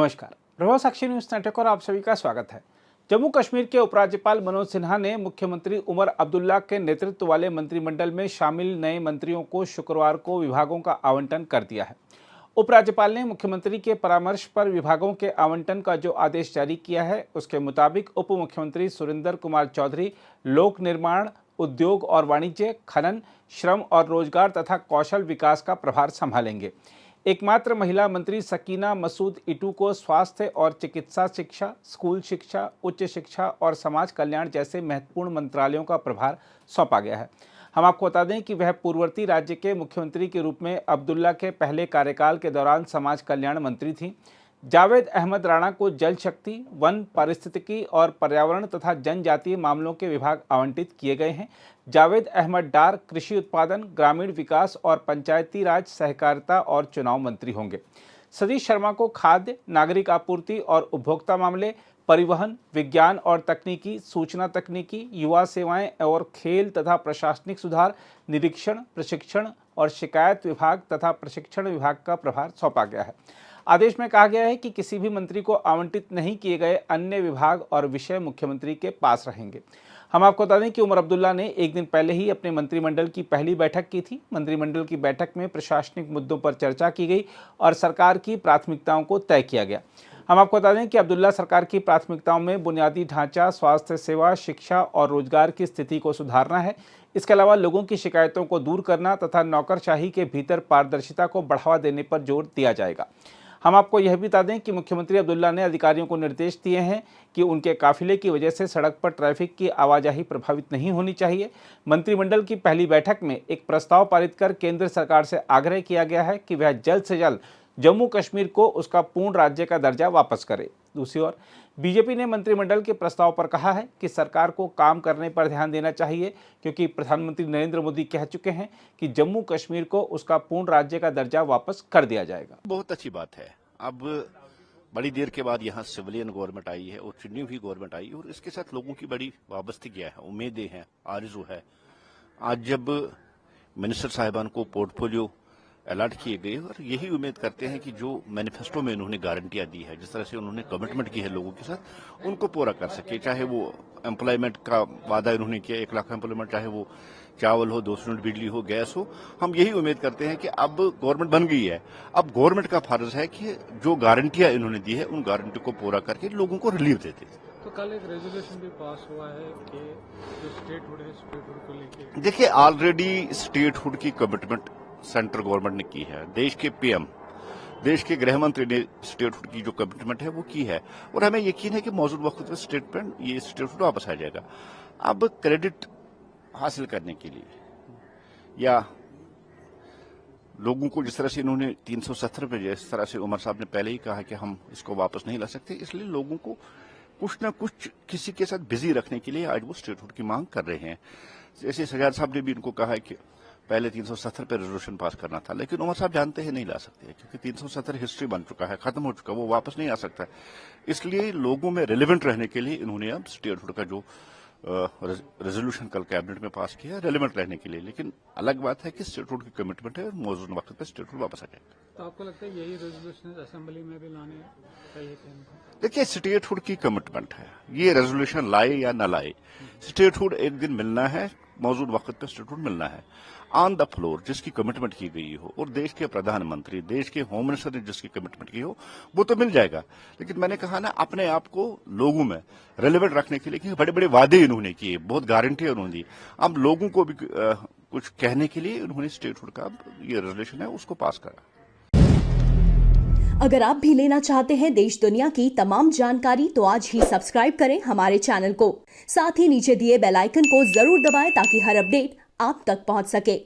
नमस्कार, प्रभाव साक्षी news network और आप सभी का स्वागत है। जम्मू कश्मीर के उपराज्यपाल मनोज सिन्हा ने मुख्यमंत्री उमर अब्दुल्ला के नेतृत्व वाले मंत्रिमंडल में शामिल नए मंत्रियों को शुक्रवार को विभागों का आवंटन कर दिया है। उपराज्यपाल ने मुख्यमंत्री के परामर्श पर विभागों के आवंटन का जो आदेश जारी किया है, उसके मुताबिक उप मुख्यमंत्री सुरेंद्र कुमार चौधरी लोक निर्माण, उद्योग और वाणिज्य, खनन, श्रम और रोजगार तथा कौशल विकास का प्रभार संभालेंगे। एकमात्र महिला मंत्री सकीना मसूद इटू को स्वास्थ्य और चिकित्सा शिक्षा, स्कूल शिक्षा, उच्च शिक्षा और समाज कल्याण जैसे महत्वपूर्ण मंत्रालयों का प्रभार सौंपा गया है। हम आपको बता दें कि वह पूर्ववर्ती राज्य के मुख्यमंत्री के रूप में अब्दुल्ला के पहले कार्यकाल के दौरान समाज कल्याण मंत्री थीं। जावेद अहमद राणा को जल शक्ति, वन, पारिस्थितिकी और पर्यावरण तथा जनजातीय मामलों के विभाग आवंटित किए गए हैं। जावेद अहमद डार कृषि उत्पादन, ग्रामीण विकास और पंचायती राज, सहकारिता और चुनाव मंत्री होंगे। सतीश शर्मा को खाद्य, नागरिक आपूर्ति और उपभोक्ता मामले, परिवहन, विज्ञान और तकनीकी, सूचना तकनीकी, युवा सेवाएं और खेल तथा प्रशासनिक सुधार, निरीक्षण, प्रशिक्षण और शिकायत विभाग तथा प्रशिक्षण विभाग का प्रभार सौंपा गया है। आदेश में कहा गया है कि किसी भी मंत्री को आवंटित नहीं किए गए अन्य विभाग और विषय मुख्यमंत्री के पास रहेंगे। हम आपको बता दें कि उमर अब्दुल्ला ने एक दिन पहले ही अपने मंत्रिमंडल की पहली बैठक की थी। मंत्रिमंडल की बैठक में प्रशासनिक मुद्दों पर चर्चा की गई और सरकार की प्राथमिकताओं को तय किया गया। हम आपको बता दें कि अब्दुल्ला सरकार की प्राथमिकताओं में बुनियादी ढांचा, स्वास्थ्य सेवा, शिक्षा और रोजगार की स्थिति को सुधारना है। इसके अलावा लोगों की शिकायतों को दूर करना तथा नौकरशाही के भीतर पारदर्शिता को बढ़ावा देने पर जोर दिया जाएगा। हम आपको यह भी बता दें कि मुख्यमंत्री अब्दुल्ला ने अधिकारियों को निर्देश दिए हैं कि उनके काफिले की वजह से सड़क पर ट्रैफिक की आवाजाही प्रभावित नहीं होनी चाहिए। मंत्रिमंडल की पहली बैठक में एक प्रस्ताव पारित कर केंद्र सरकार से आग्रह किया गया है कि वह जल्द से जल्द जम्मू कश्मीर को उसका पूर्ण राज्य का दर्जा वापस करे। दूसरी ओर बीजेपी ने मंत्रिमंडल के प्रस्ताव पर कहा है कि सरकार को काम करने पर ध्यान देना चाहिए, क्योंकि प्रधानमंत्री नरेंद्र मोदी कह चुके हैं कि जम्मू कश्मीर को उसका पूर्ण राज्य का दर्जा वापस कर दिया जाएगा। बहुत अच्छी बात है। अब बड़ी देर के बाद यहाँ सिविलियन गवर्नमेंट आई है और चुनी हुई गवर्नमेंट आई है और इसके साथ लोगों की बड़ी वाबस्तगी है, उम्मीदें हैं, आरजू है। आज जब मिनिस्टर साहिबान को पोर्टफोलियो अलॉट किए गए और यही उम्मीद करते हैं कि जो मैनिफेस्टो में उन्होंने गारंटियां दी है, जिस तरह से उन्होंने कमिटमेंट की है लोगों के साथ, उनको पूरा कर सके। चाहे वो एम्प्लॉयमेंट का वादा उन्होंने किया 1 लाख एम्प्लॉयमेंट, चाहे वो चावल हो, 200 यूनिट बिजली हो, गैस हो। हम यही उम्मीद करते हैं कि अब गवर्नमेंट बन गई है, अब गवर्नमेंट का फर्ज है कि जो गारंटियां इन्होंने दी है उन गारंटी को पूरा करके लोगों को रिलीफ देते। तो कल एक रेजोल्यूशन भी पास हुआ है कि जो स्टेटहुड है, स्टेटहुड को लेकर देखिए, ऑलरेडी स्टेटहुड की कमिटमेंट सेंट्रल गवर्नमेंट ने की है। देश के पीएम, देश के गृह मंत्री ने स्टेटहुड की जो कमिटमेंट है वो की है और हमें यकीन है कि मौजूद वक्त में ये स्टेटहुड वापस आ जाएगा। अब क्रेडिट हासिल करने के लिए या लोगों को जिस तरह से इन्होंने 370 पे, जिस तरह से उमर साहब ने पहले ही कहा कि हम इसको वापस नहीं ला सकते, इसलिए लोगों को कुछ न कुछ किसी के साथ बिजी रखने के लिए आज वो स्टेटहुड की मांग कर रहे हैं। जैसे सजाद साहब ने भी इनको कहा है कि पहले 370 पे रेजोल्यूशन पास करना था, लेकिन उमर साहब जानते हैं नहीं ला सकते, क्योंकि 370 हिस्ट्री बन चुका है, खत्म हो चुका, वो वापस नहीं आ सकता। इसलिए लोगों में रिलेवेंट रहने के लिए इन्होंने अब स्टेटहुड का जो रेजोल्यूशन कल कैबिनेट में पास किया, रेलेवेंट रहने के लिए। लेकिन अलग बात है कि स्टेटहुड की कमिटमेंट है और मौजूद वक्त पे स्टेटहुड वापस आ जाएगा। तो आपको लगता है यही रेजोल्यूशन असेंबली में भी लाने चाहिए थे इनको? देखिए, स्टेटहुड की कमिटमेंट है, ये रेजोल्यूशन लाए या न लाए, स्टेटहुड एक दिन मिलना है, मौजूद वक्त पे स्टेटहुड मिलना है ऑन द फ्लोर, जिसकी कमिटमेंट की गई हो और देश के प्रधानमंत्री, देश के होम मिनिस्टर ने जिसकी कमिटमेंट की हो, वो तो मिल जाएगा। लेकिन मैंने कहा ना, अपने आप को लोगों में रेलेवेंट रखने के लिए बड़े बड़े वादे इन्होंने किए, बहुत गारंटियां उन्होंने दी, अब लोगों को भी कुछ कहने के लिए उन्होंने स्टेटहुड का ये रेजोल्यूशन है उसको पास करा। अगर आप भी लेना चाहते हैं देश दुनिया की तमाम जानकारी, तो आज ही सब्सक्राइब करें हमारे चैनल को। साथ ही नीचे दिए बेल आइकन को जरूर दबाएं ताकि हर अपडेट आप तक पहुंच सके।